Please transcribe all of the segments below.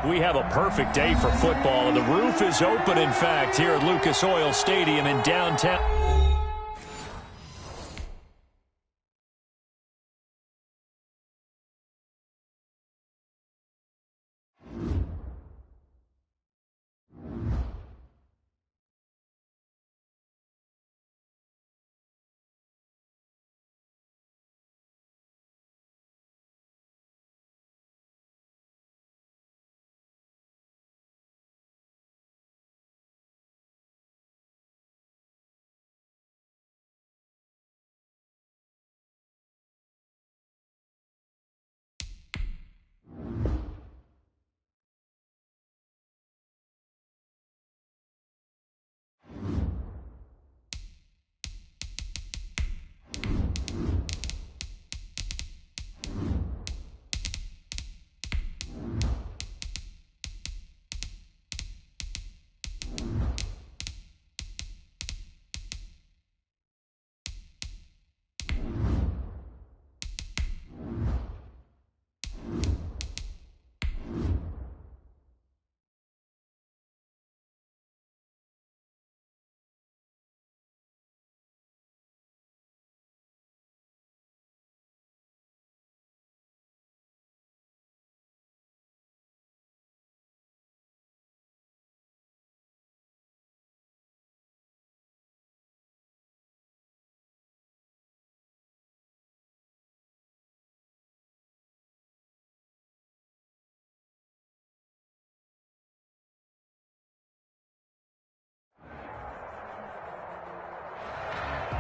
We have a perfect day for football, and the roof is open, in fact, here at Lucas Oil Stadium in downtown.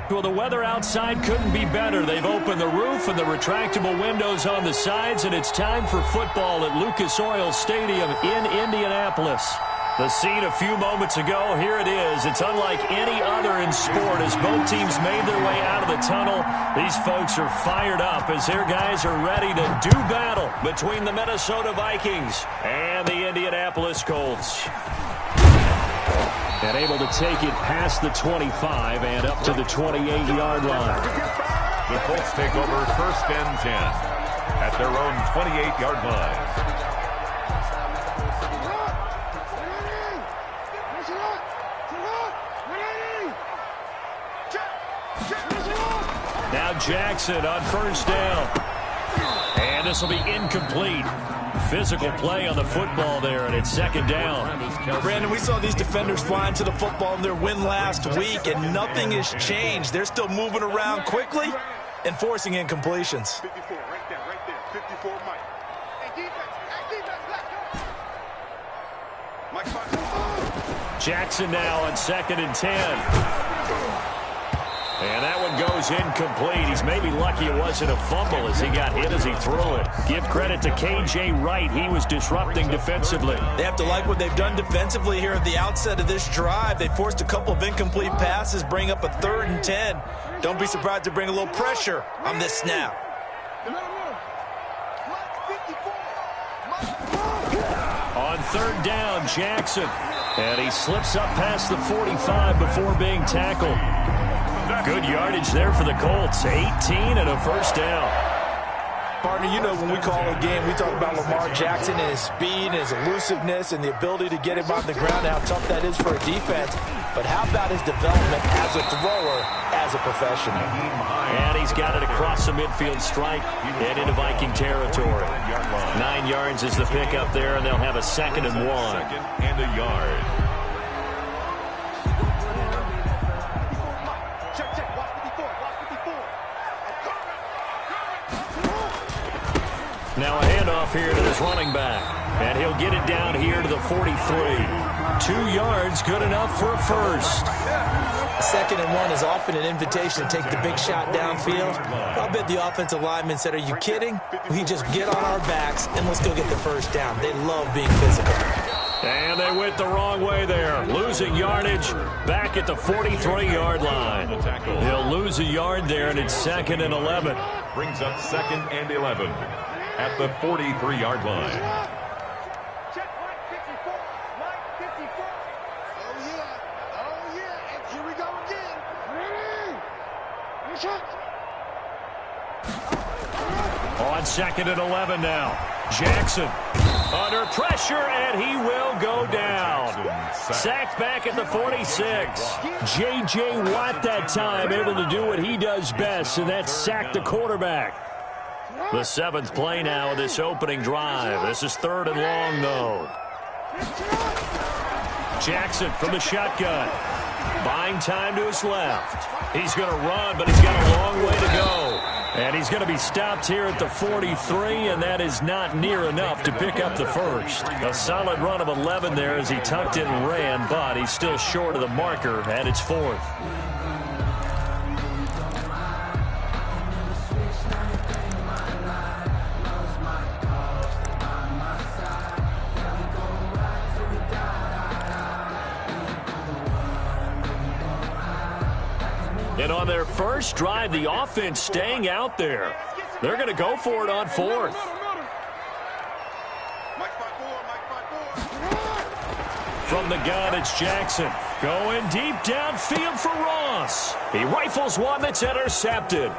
Well, the weather outside couldn't be better. They've opened the roof and the retractable windows on the sides, and it's time for football at Lucas Oil Stadium in Indianapolis. The scene a few moments ago, here it is. It's unlike any other in sport as both teams made their way out of the tunnel. These folks are fired up as their guys are ready to do battle between the Minnesota Vikings and the Indianapolis Colts. And able to take it past the 25 and up to the 28-yard line. The Colts take over 1st and 10 at their own 28-yard line. Now Jackson on 1st down. And this will be incomplete. Physical play on the football there, and it's 2nd down. Brandon, we saw these defenders flying to the football in their win last week, and nothing has changed. They're still moving around quickly and forcing incompletions. 54, right there, 54, Mike. Hey, defense, Mike. Jackson now on 2nd and 10. And that one goes incomplete. He's maybe lucky it wasn't a fumble as he got hit as he threw it. Give credit to K.J. Wright. He was disrupting defensively. They have to like what they've done defensively here at the outset of this drive. They forced a couple of incomplete passes, bring up a 3rd and 10. Don't be surprised to bring a little pressure on this snap. On 3rd down, Jackson. And he slips up past the 45 before being tackled. Good yardage there for the Colts. 18 and a 1st down. Partner, you know when we call a game, we talk about Lamar Jackson and his speed and his elusiveness and the ability to get him on the ground and how tough that is for a defense. But how about his development as a thrower, as a professional? And he's got it across the midfield stripe and into Viking territory. 9 yards is the pickup there, and they'll have a 2nd and 1. 2nd and a yard. Now a handoff here to this running back. And he'll get it down here to the 43. 2 yards, good enough for a first. 2nd and 1 is often an invitation to take the big shot downfield. I bet the offensive lineman said, are you kidding? We just get on our backs and let's go get the first down. They love being physical. And they went the wrong way there. Losing yardage back at the 43-yard line. He'll lose a yard there, and it's 2nd and 11. Brings up 2nd and 11 at the 43-yard line. On 2nd and 11 now. Jackson Under pressure, and he will go down. Sacked back at the 46. J.J. Watt that time able to do what he does best, and that's sack the quarterback. The 7th play now of this opening drive. This is 3rd and long, though. Jackson from the shotgun. Buying time to his left. He's going to run, but he's got a long way to go. And he's going to be stopped here at the 43, and that is not near enough to pick up the first. A solid run of 11 there as he tucked it and ran, but he's still short of the marker, and it's 4th. And on their first drive, the offense staying out there. They're going to go for it on 4th. From the gun, it's Jackson. Going deep downfield for Ross. He rifles one that's intercepted.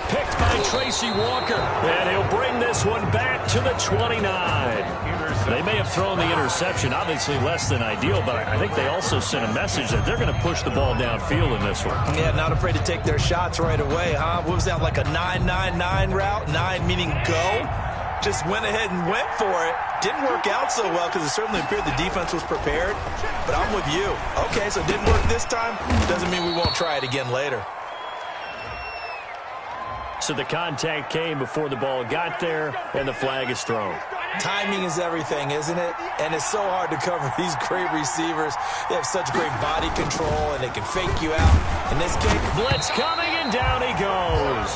Picked by Tracy Walker. And he'll bring this one back to the 29. They may have thrown the interception, obviously less than ideal, but I think they also sent a message that they're going to push the ball downfield in this one. Yeah, not afraid to take their shots right away, huh? What was that, like a 9-9-9 route? 9 meaning go? Just went ahead and went for it. Didn't work out so well because it certainly appeared the defense was prepared. But I'm with you. Okay, so it didn't work this time. Doesn't mean we won't try it again later. So the contact came before the ball got there, and the flag is thrown. Timing is everything, isn't it? And it's so hard to cover these great receivers. They have such great body control, and they can fake you out. In this case, blitz coming, and down he goes.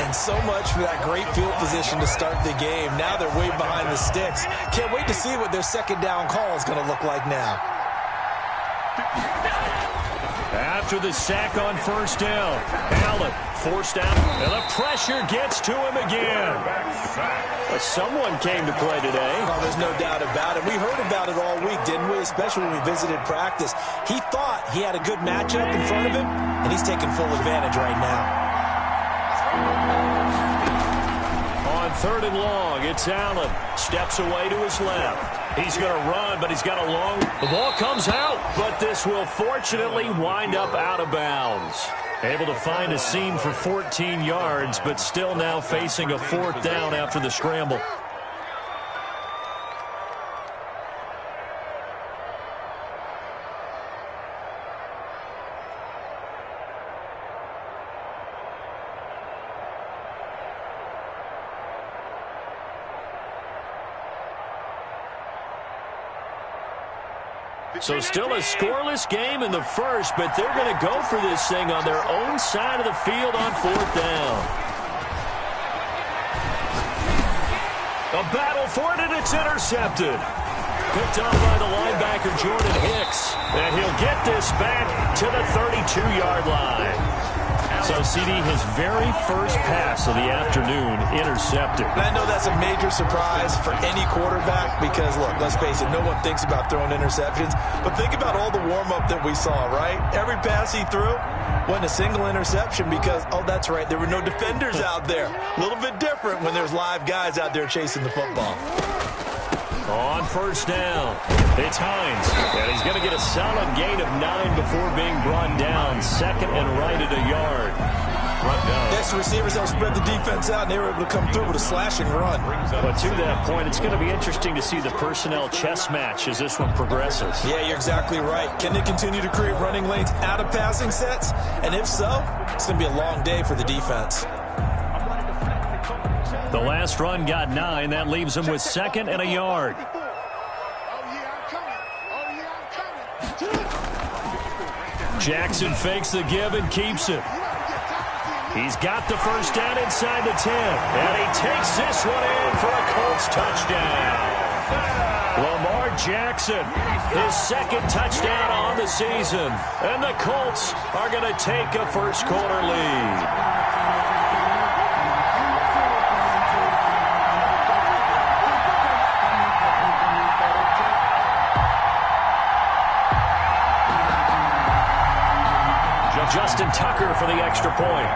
And so much for that great field position to start the game. Now they're way behind the sticks. Can't wait to see what their second down call is going to look like now. After the sack on first down, Allen forced out, and the pressure gets to him again. But someone came to play today. Oh, there's no doubt about it. We heard about it all week, didn't we? Especially when we visited practice. He thought he had a good matchup in front of him, and he's taking full advantage right now. On 3rd and long, it's Allen. Steps away to his left. He's going to run, but he's got a long... The ball comes out, but this will fortunately wind up out of bounds. Able to find a seam for 14 yards, but still now facing a 4th down after the scramble. So still a scoreless game in the first, but they're going to go for this thing on their own side of the field on 4th down. A battle for it, and it's intercepted. Picked up by the linebacker, Jordan Hicks. And he'll get this back to the 32-yard line. So, CD, his very first pass of the afternoon intercepted. And I know that's a major surprise for any quarterback because, look, let's face it, no one thinks about throwing interceptions. But think about all the warm-up that we saw, right? Every pass he threw wasn't a single interception because, oh, that's right, there were no defenders out there. A little bit different when there's live guys out there chasing the football. On first down, it's Hines, and he's going to get a solid gain of 9 before being brought down. 2nd and right at a yard. Yes, the receivers helped spread the defense out, and they were able to come through with a slashing run. But to that point, it's going to be interesting to see the personnel chess match as this one progresses. Yeah, you're exactly right. Can they continue to create running lanes out of passing sets? And if so, it's going to be a long day for the defense. The last run got 9. That leaves him with 2nd and a yard. Jackson fakes the give and keeps it. He's got the first down inside the 10. And he takes this one in for a Colts touchdown. Lamar Jackson, his 2nd touchdown on the season. And the Colts are going to take a first-quarter lead. Justin Tucker for the extra point.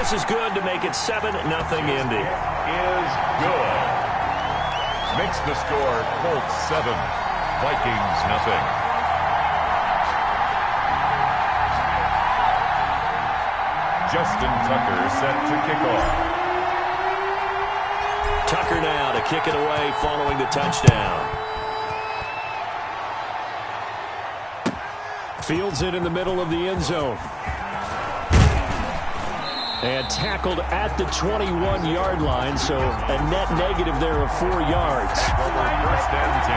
this is good to make it 7-0 Indy. Is good. Makes the score Colts 7, Vikings nothing. Justin Tucker set to kick off. Tucker now to kick it away following the touchdown. Fields it in the middle of the end zone. And tackled at the 21-yard line, so a net negative there of 4 yards. Over first and 10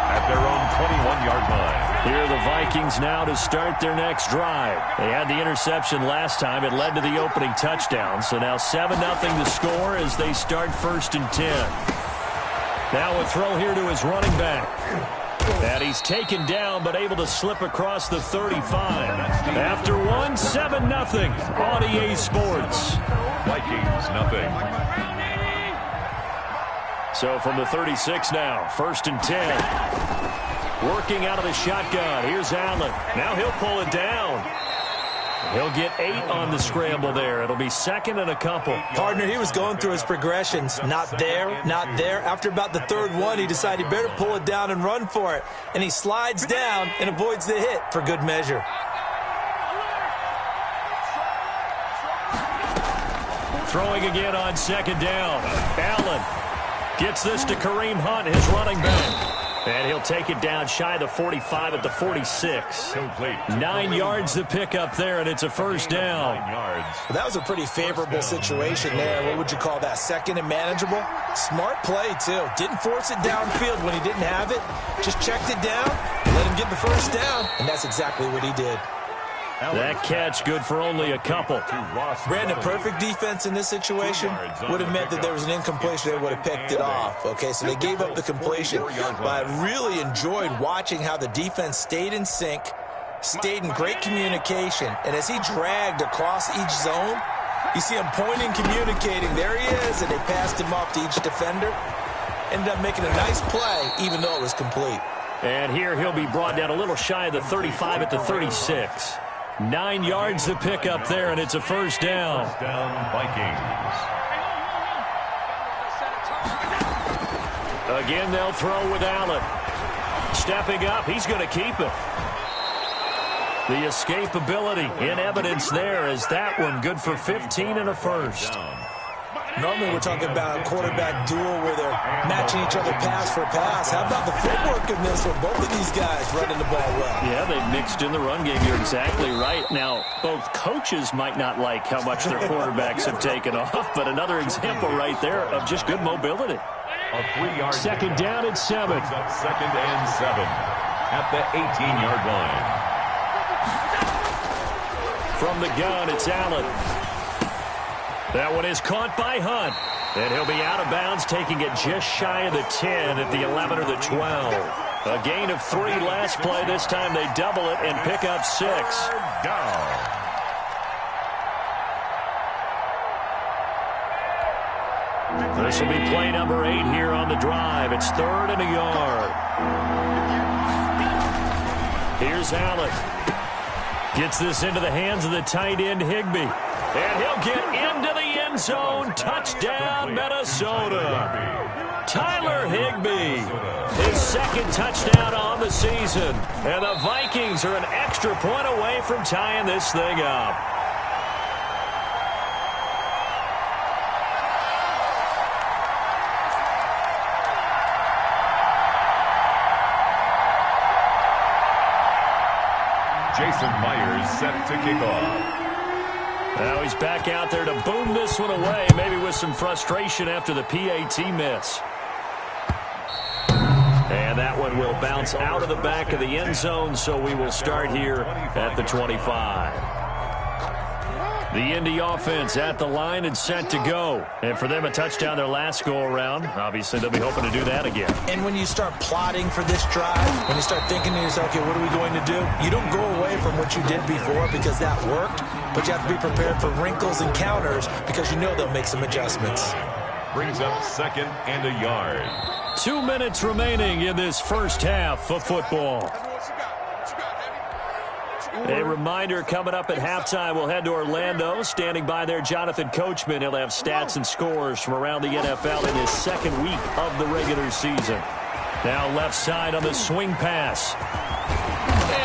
at their own 21-yard line. Here are the Vikings now to start their next drive. They had the interception last time. It led to the opening touchdown. So now 7-0 the score as they start first and 10. Now a throw here to his running back. And he's taken down but able to slip across the 35. After one, 7-0 on EA Sports. Vikings nothing. So from the 36 now, first and 10. Working out of the shotgun. Here's Allen. Now he'll pull it down. He'll get 8 on the scramble there. It'll be second and a couple. Partner, he was going through his progressions. Not there, not there. After about the third one, he decided he better pull it down and run for it. And he slides down and avoids the hit for good measure. Throwing again on second down. Allen gets this to Kareem Hunt, his running back. And he'll take it down shy of the 45 at the 46. 9 yards to pick up there, and it's a first down. 9 yards. Well, that was a pretty favorable situation there. What would you call that? Second and manageable? Smart play, too. Didn't force it downfield when he didn't have it. Just checked it down, let him get the first down, and that's exactly what he did. That catch good for only a couple. Brandon, perfect defense in this situation would have meant that there was an incompletion. They would have picked it off. Okay, so they gave up the completion. But I really enjoyed watching how the defense stayed in sync, stayed in great communication. And as he dragged across each zone, you see him pointing, communicating. There he is, and they passed him off to each defender. Ended up making a nice play, even though it was complete. And here he'll be brought down a little shy of the 35 at the 36. 9 yards to pick up there, and it's a first down. First down, Vikings. Again, they'll throw with Allen. Stepping up, he's going to keep it. The escapability in evidence there as that one good for 15 and a first. Normally we're talking about a quarterback duel where they're matching each other pass for pass. How about the footwork in this with both of these guys running the ball well? Yeah, they've mixed in the run game. You're exactly right. Now, both coaches might not like how much their quarterbacks have taken off, but another example right there of just good mobility. A 3-yard second down and 7. Second and 7 at the 18-yard line. From the gun, it's Allen. That one is caught by Hunt. And he'll be out of bounds, taking it just shy of the 10 at the 11 or the 12. A gain of 3 last play. This time they double it and pick up 6. Down. This will be play number 8 here on the drive. It's 3rd and a yard. Here's Allen. Gets this into the hands of the tight end, Higbee. And he'll get into the end zone. Touchdown, Minnesota. Tyler Higbee, his second touchdown on the season. And the Vikings are an extra point away from tying this thing up. Jason Myers set to kick off. Now he's back out there to boom this one away, maybe with some frustration after the PAT miss. And that one will bounce out of the back of the end zone, so we will start here at the 25. The Indy offense at the line and set to go. And for them, a touchdown their last go-around. Obviously, they'll be hoping to do that again. And when you start plotting for this drive, when you start thinking to yourself, okay, what are we going to do? You don't go away from what you did before because that worked, but you have to be prepared for wrinkles and counters because you know they'll make some adjustments. Brings up 2nd and a yard. 2 minutes remaining in this first half of football. A reminder coming up at halftime, we'll head to Orlando. Standing by there, Jonathan Coachman. He'll have stats and scores from around the NFL in his second week of the regular season. Now left side on the swing pass.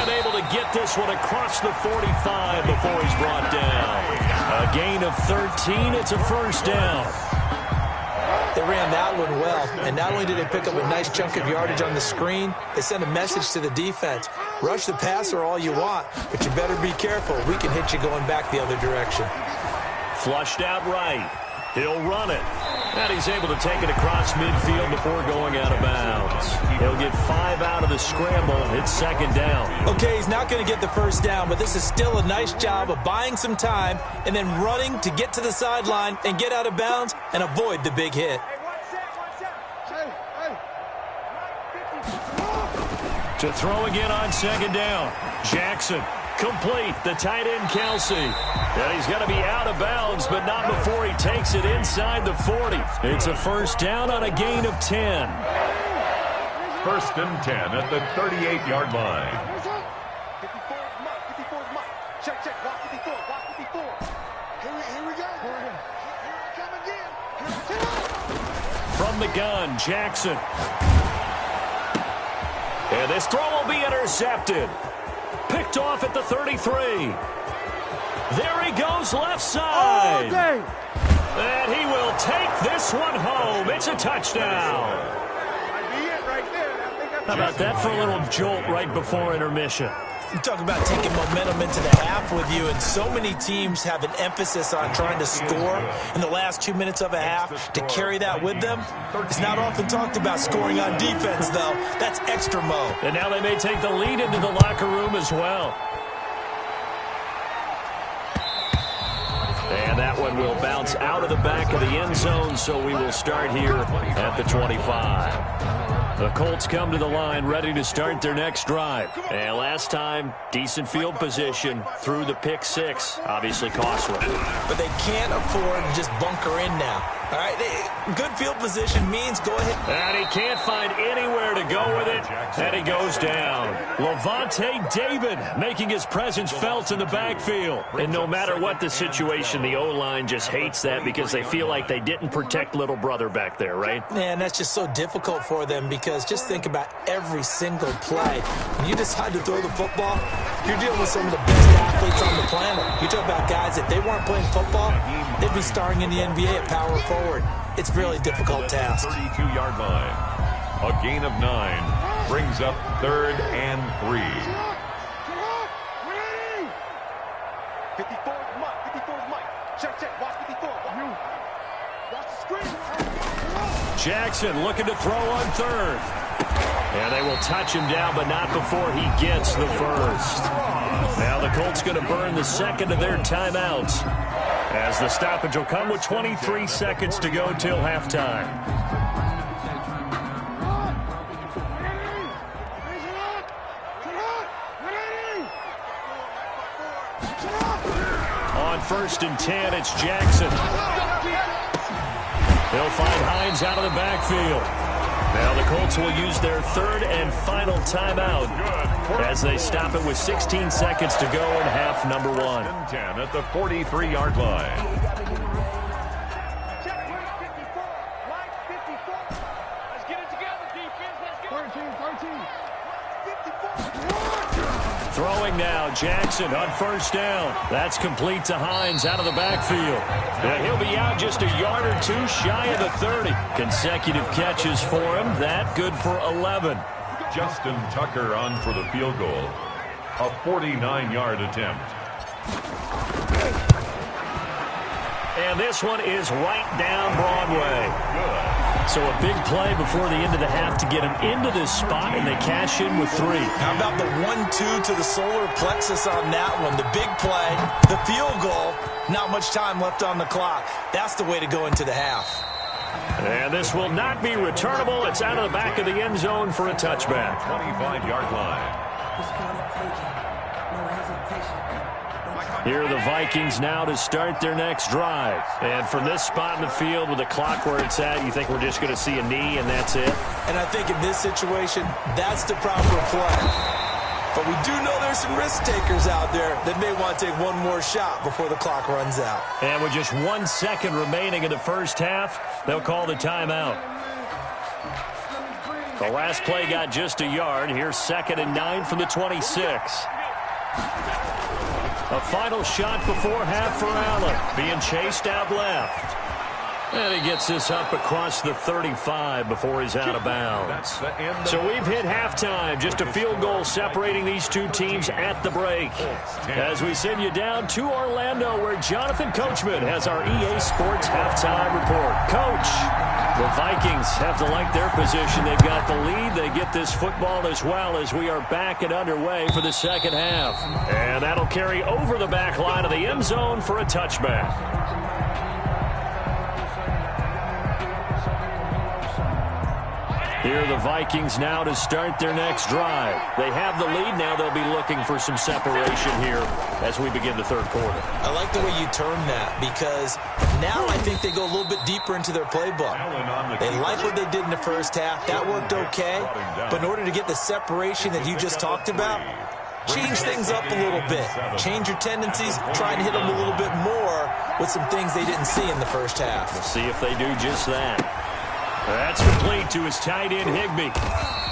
And able to get this one across the 45 before he's brought down. A gain of 13. It's a first down. They ran that one well, and not only did they pick up a nice chunk of yardage on the screen, they sent a message to the defense. Rush the passer all you want, but you better be careful. We can hit you going back the other direction. Flushed out right. He'll run it. And he's able to take it across midfield before going out of bounds. He'll get 5 out of the scramble. It's second down. Okay, he's not going to get the first down, but this is still a nice job of buying some time and then running to get to the sideline and get out of bounds and avoid the big hit. To throw again on second down. Jackson. Complete. The tight end, Kelsey. And he's going to be out of bounds, but not before he takes it inside the 40. It's a first down on a gain of 10. First and 10 at the 38-yard line. 54, Mike. Check, block 54, block 54. Here we go. Here it come again. From the gun, Jackson. And this throw will be intercepted. Picked off at the 33. There he goes left side. And he will take this one home. It's a touchdown. How about that for a little jolt right before intermission? You talk about taking momentum into the half with you, and so many teams have an emphasis on trying to score in the last 2 minutes of a half. To carry that with them, it's not often talked about scoring on defense, though. That's extra mode. And now they may take the lead into the locker room as well. And that one will bounce out of the back of the end zone, so we will start here at the 25. The Colts come to the line ready to start their next drive. And last time, decent field position through the pick six. Obviously costly. But they can't afford to just bunker in now. All right, good field position means go ahead. And he can't find anywhere to go with it. And he goes down. Levante David making his presence felt in the backfield. And no matter what the situation, the O-line just hates that because they feel like they didn't protect little brother back there, right? Man, that's just so difficult for them because just think about every single play. When you decide to throw the football, you're dealing with some of the best athletes on the planet. You talk about guys, if they weren't playing football, they'd be starring in the NBA at power forward. It's a really difficult task. 32-yard line. A gain of 9 brings up 3rd and 3. 54 Mike. Check, watch 54. Watch the screen. Jackson looking to throw on 3rd. And they will touch him down, but not before he gets the first. Now the Colts going to burn the second of their timeouts, as the stoppage will come with 23 seconds to go till halftime. On 1st and 10, it's Jackson. They'll find Hines out of the backfield. Now the Colts will use their 3rd and final timeout as they stop it with 16 seconds to go in half number 1. 10 at the 43-yard line. Throwing now, Jackson on 1st down. That's complete to Hines out of the backfield. And he'll be out just a yard or 2 shy of the 30. Consecutive catches for him. That good for 11. Justin Tucker on for the field goal. A 49-yard attempt. And this one is right down Broadway. Good. So a big play before the end of the half to get him into this spot, and they cash in with 3. How about the 1-2 to the solar plexus on that one? The big play, the field goal, not much time left on the clock. That's the way to go into the half. And this will not be returnable. It's out of the back of the end zone for a touchback. 25-yard line. Here are the Vikings now to start their next drive. And from this spot in the field with the clock where it's at, you think we're just going to see a knee and that's it? And I think in this situation, that's the proper play. But we do know there's some risk takers out there that may want to take one more shot before the clock runs out. And with just 1 second remaining in the first half, they'll call the timeout. The last play got just a yard. Here's 2nd and 9 from the 26. A final shot before half for Allen. Being chased out left. And he gets this up across the 35 before he's out of bounds. So we've hit halftime. Just a field goal separating these two teams at the break. As we send you down to Orlando, where Jonathan Coachman has our EA Sports halftime report. Coach, the Vikings have to like their position. They've got the lead. They get this football as well as we are back and underway for the second half. And that'll carry over the back line of the end zone for a touchback. Here are the Vikings now to start their next drive. They have the lead. Now they'll be looking for some separation here as we begin the third quarter. I like the way you term that, because now I think they go a little bit deeper into their playbook. They like what they did in the first half. That worked okay. But in order to get the separation that you just talked about, change things up a little bit. Change your tendencies. Try and hit them a little bit more with some things they didn't see in the first half. We'll see if they do just that. That's complete to his tight end, Higbee.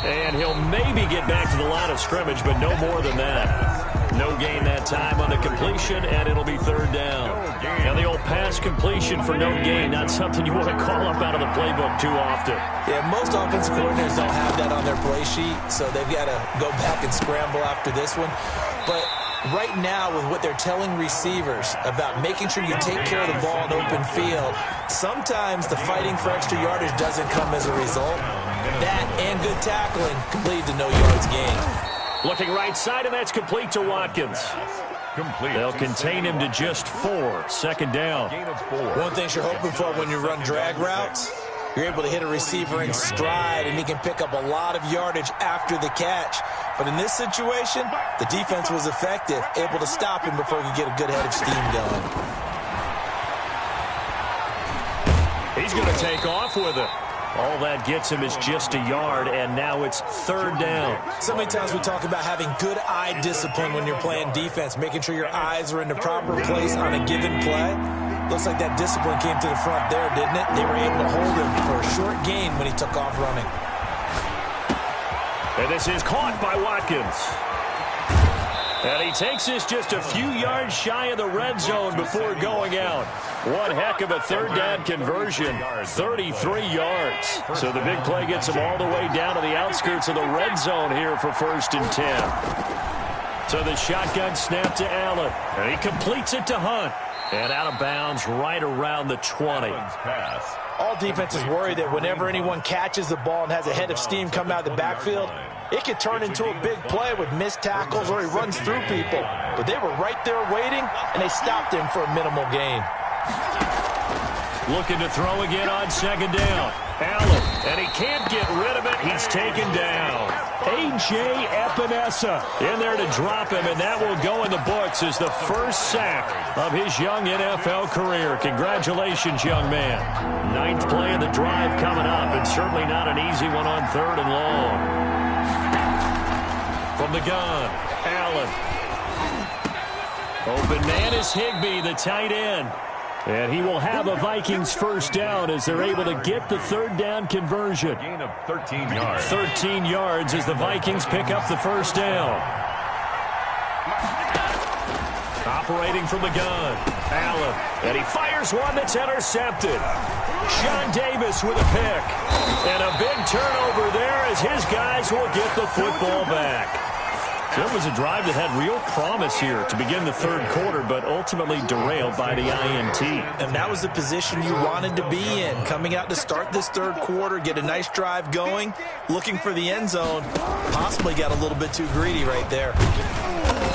And he'll maybe get back to the line of scrimmage, but no more than that. No gain that time on the completion, and it'll be third down. Now the old pass completion for no gain, not something you want to call up out of the playbook too often. Yeah, most offensive coordinators don't have that on their play sheet, so they've got to go back and scramble after this one. But right now, with what they're telling receivers about making sure you take care of the ball in open field, sometimes the fighting for extra yardage doesn't come as a result. That and good tackling can lead to no yards gained. Looking right side, and that's complete to Watkins. They'll contain him to just 4. Second down. One thing you're hoping for when you run drag routes, you're able to hit a receiver in stride, and he can pick up a lot of yardage after the catch. But in this situation, the defense was effective, able to stop him before he could get a good head of steam going. He's going to take off with it. All that gets him is just a yard, and now it's third down. So many times we talk about having good eye discipline when you're playing defense, making sure your eyes are in the proper place on a given play. Looks like that discipline came to the front there, didn't it? They were able to hold him for a short gain when he took off running. And this is caught by Watkins. And he takes this just a few yards shy of the red zone before going out. One heck of a third down conversion, 33 yards. So the big play gets him all the way down to the outskirts of the red zone here for 1st and 10. So the shotgun snap to Allen, and he completes it to Hunt. And out of bounds right around the 20. All defenses worry that whenever anyone catches the ball and has a head of steam come out of the backfield, it could turn into a big play with missed tackles or he runs through people. But they were right there waiting, and they stopped him for a minimal gain. Looking to throw again on second down. Allen, and he can't get rid of it. He's taken down. A.J. Epinesa in there to drop him, and that will go in the books as the first sack of his young NFL career. Congratulations, young man. 9th play of the drive coming up, and certainly not an easy one on 3rd and long. From the gun, Allen. Open man is Higbee, the tight end. And he will have a Vikings first down as they're able to get the third down conversion. Gain of 13 yards. 13 yards as the Vikings pick up the first down. Operating from the gun, Allen. And he fires one that's intercepted. Sean Davis with a pick. And a big turnover there as his guys will get the football back. So it was a drive that had real promise here to begin the third quarter, but ultimately derailed by the INT. And that was the position you wanted to be in, coming out to start this third quarter, get a nice drive going, looking for the end zone. Possibly got a little bit too greedy right there.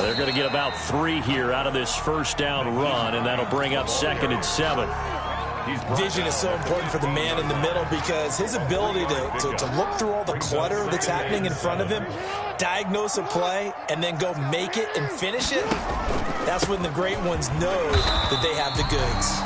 They're going to get about 3 here out of this first down run, and that'll bring up 2nd and 7. Vision is so important for the man in the middle because his ability to look through all the clutter that's happening in front of him, diagnose a play, and then go make it and finish it, that's when the great ones know that they have the goods.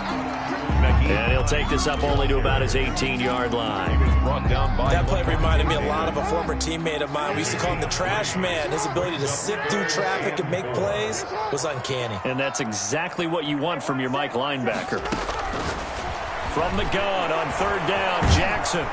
And he'll take this up only to about his 18-yard line. Brought down by That play reminded me a lot of a former teammate of mine. We used to call him the trash man. His ability to sift through traffic and make plays was uncanny. And that's exactly what you want from your Mike linebacker. From the gun on third down, Jackson.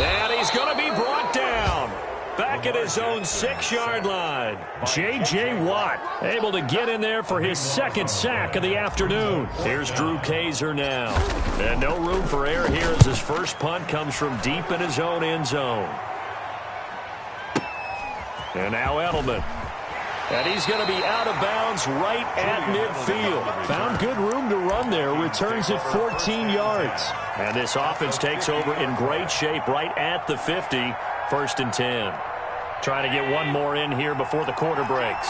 And he's going to be brought down. Back at his own 6-yard line. J.J. Watt able to get in there for his second sack of the afternoon. Here's Drew Kaiser now. And no room for error here as his first punt comes from deep in his own end zone. And now Edelman. And he's going to be out of bounds right at midfield. Found good room to run there. Returns it 14 yards. And this offense takes over in great shape right at the 50. 1st and 10. Trying to get one more in here before the quarter breaks.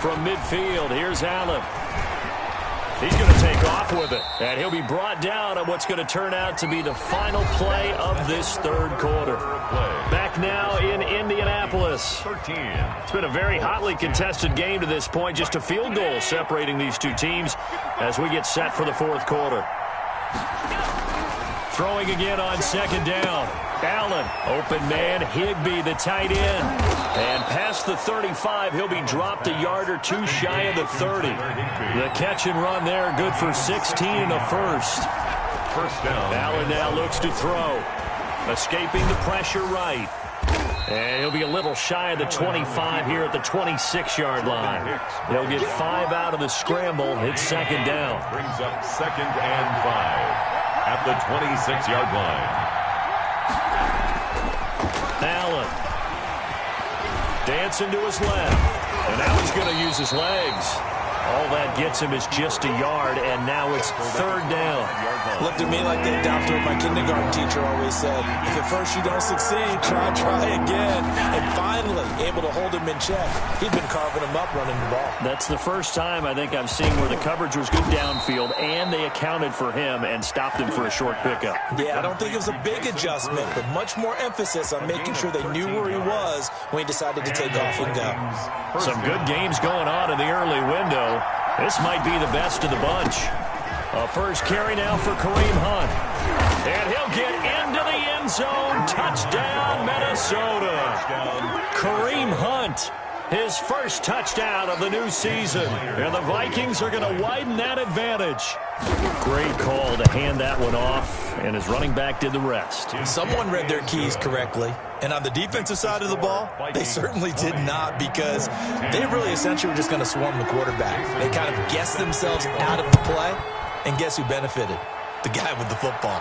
From midfield, here's Allen. He's going to take off with it. And he'll be brought down on what's going to turn out to be the final play of this third quarter. Back now in Indianapolis. It's been a very hotly contested game to this point. Just a field goal separating these two teams as we get set for the fourth quarter. Throwing again on second down. Allen, open man, Higbee, the tight end. And past the 35, he'll be dropped a yard or two shy of the 30. The catch and run there, good for 16 in the first. First down. Allen now looks to throw. Escaping the pressure right. And he'll be a little shy of the 25 here at the 26-yard line. He'll get 5 out of the scramble. It's second down. Brings up 2nd and 5 at the 26-yard line. Allen. Dancing to his left. And now he's going to use his legs. All that gets him is just a yard, and now it's third down. Looked at me like the adopter my kindergarten teacher always said. If at first you don't succeed, try again. And finally, able to hold him in check. He'd been carving him up running the ball. That's the first time I think I've seen where the coverage was good downfield, and they accounted for him and stopped him for a short pickup. Yeah, I don't think it was a big adjustment, but much more emphasis on making sure they knew where he was when he decided to take off and go. Some good games going on in the early window. This might be the best of the bunch. A first carry now for Kareem Hunt. And he'll get into the end zone. Touchdown, Minnesota. Kareem Hunt, his first touchdown of the new season. And the Vikings are going to widen that advantage. Great call to hand that one off, and his running back did the rest. Someone read their keys correctly. And on the defensive side of the ball, they certainly did not, because they really essentially were just going to swarm the quarterback. They kind of guessed themselves out of the play, and guess who benefited? The guy with the football.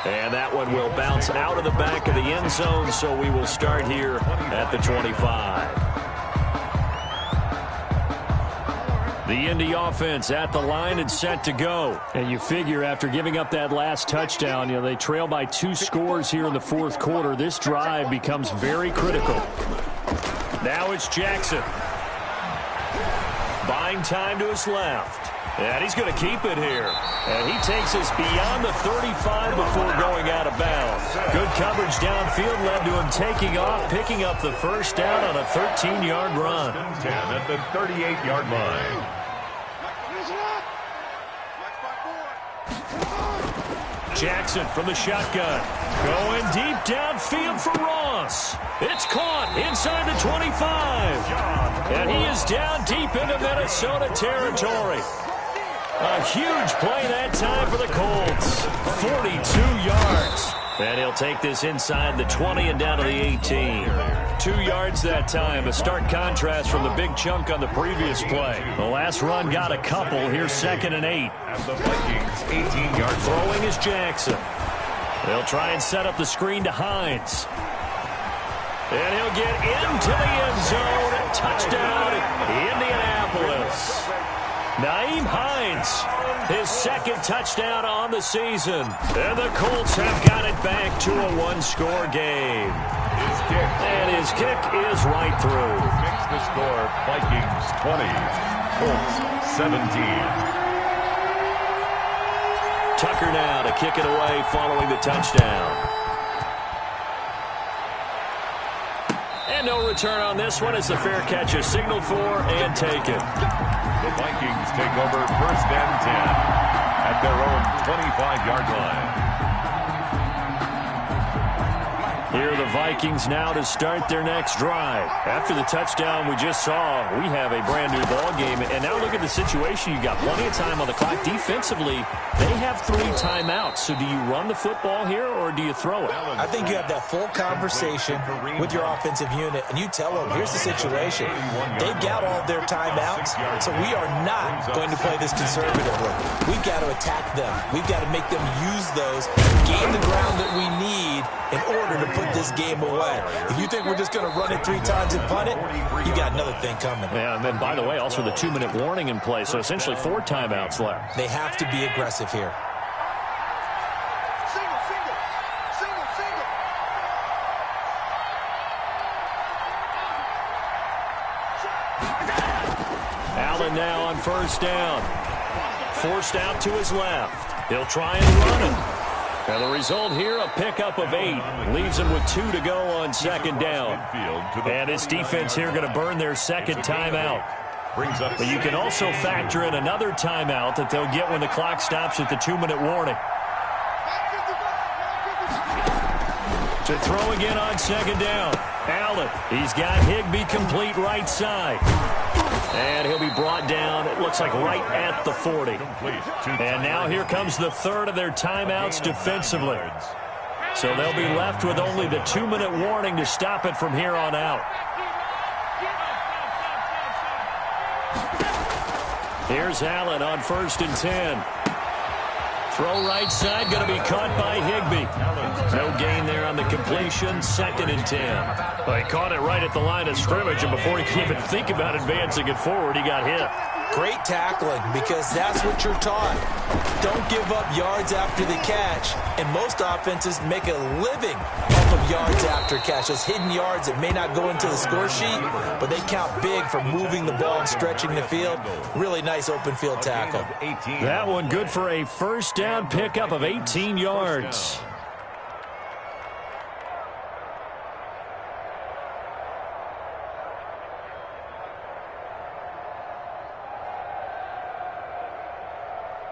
And that one will bounce out of the back of the end zone, so we will start here at the 25. The Indy offense at the line and set to go. And you figure after giving up that last touchdown, they trail by 2 scores here in the fourth quarter. This drive becomes very critical. Now it's Jackson. Buying time to his left. And he's going to keep it here. And he takes us beyond the 35 before going out of bounds. Good coverage downfield led to him taking off, picking up the first down on a 13-yard run. 10 at the 38-yard line. Jackson from the shotgun. Going deep downfield for Ross. It's caught inside the 25. And he is down deep into Minnesota territory. A huge play that time for the Colts. 42 yards. And he'll take this inside the 20 and down to the 18. 2 yards that time. A stark contrast from the big chunk on the previous play. The last run got a couple. Here's 2nd and 8. At the Vikings, 18-yard throwing is Jackson. They'll try and set up the screen to Hines. And he'll get into the end zone. Touchdown, Indianapolis. Naeem Hines, his second touchdown on the season. And the Colts have got it back to a 1-score game. And his kick is right through. Makes the score Vikings 20, Colts 17. Tucker now to kick it away following the touchdown. And no return on this one as the fair catch is signaled for and taken. The Vikings take over 1st and 10 at their own 25-yard line. Here are the Vikings now to start their next drive. After the touchdown we just saw, we have a brand-new ball game. And now look at the situation. You've got plenty of time on the clock. Defensively, they have 3 timeouts. So do you run the football here or do you throw it? I think you have that full conversation with your offensive unit, and you tell them, here's the situation. They've got all their timeouts, so we are not going to play this conservatively. We've got to attack them. We've got to make them use those, gain the ground that we need in order to put this game away. If you think we're just going to run it 3 times and punt it, you got another thing coming. Yeah, and then, by the way, also the 2-minute warning in play, so essentially 4 timeouts left. They have to be aggressive here. Single. Allen now on 1st down. Forced out to his left. He'll try and run it. And the result here, a pickup of 8. Leaves him with 2 to go on 2nd down. And this defense here going to burn their 2nd timeout. But you can also factor in another timeout that they'll get when the clock stops at the 2-minute warning. To throw again on 2nd down. Allen, he's got Higbee complete right side. And he'll be brought down, it looks like right at the 40. And now here comes the 3rd of their timeouts defensively. So they'll be left with only the 2-minute warning to stop it from here on out. Here's Allen on 1st and 10. Throw right side, going to be caught by Higbee. No gain there on the completion, 2nd and 10. Well, he caught it right at the line of scrimmage, and before he could even think about advancing it forward, he got hit. Great tackling, because that's what you're taught. Don't give up yards after the catch, and most offenses make a living off of yards after catch. Those hidden yards that may not go into the score sheet, but they count big for moving the ball and stretching the field. Really nice open field tackle. That one good for a 1st down pickup of 18 yards.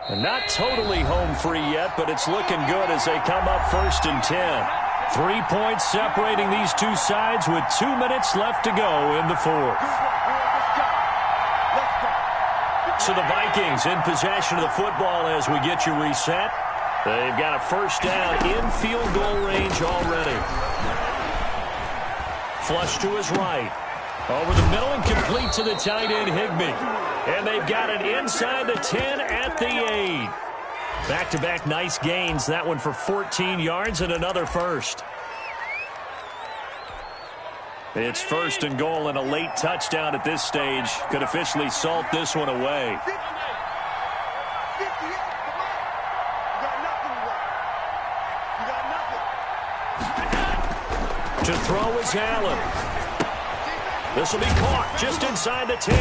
And not totally home free yet, but it's looking good as they come up 1st and 10. 3 points separating these two sides with 2 minutes left to go in the 4th. So the Vikings in possession of the football as we get you reset. They've got a 1st down in field goal range already. Flush to his right. Over the middle and complete to the tight end, Higbee. And they've got it inside the 10 at the 8. Back-to-back nice gains. That one for 14 yards and another 1st. It's 1st and goal, and a late touchdown at this stage could officially salt this one away. To throw is Allen. This will be caught just inside the 10.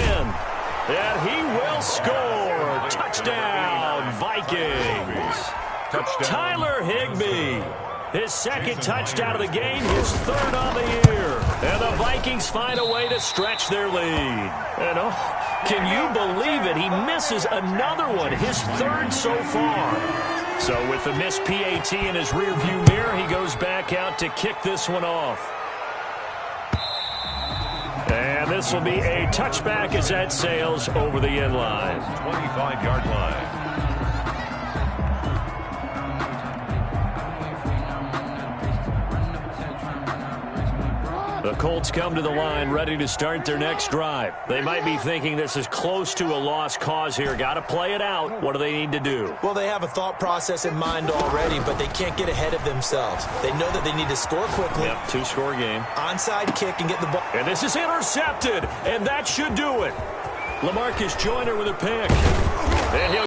And he will score. Touchdown, Vikings. Tyler Higbee. His 2nd touchdown of the game, his 3rd on the year. And the Vikings find a way to stretch their lead. And can you believe it? He misses another one, his 3rd so far. So with the missed PAT in his rearview mirror, he goes back out to kick this one off. And this will be a touchback as that sails over the end line. 25-yard line. The Colts come to the line ready to start their next drive. They might be thinking this is close to a lost cause here. Got to play it out. What do they need to do? Well, they have a thought process in mind already, but they can't get ahead of themselves. They know that they need to score quickly. Yep, 2-score game. Onside kick and get the ball. And this is intercepted, and that should do it. LaMarcus Joyner with a pick. And he'll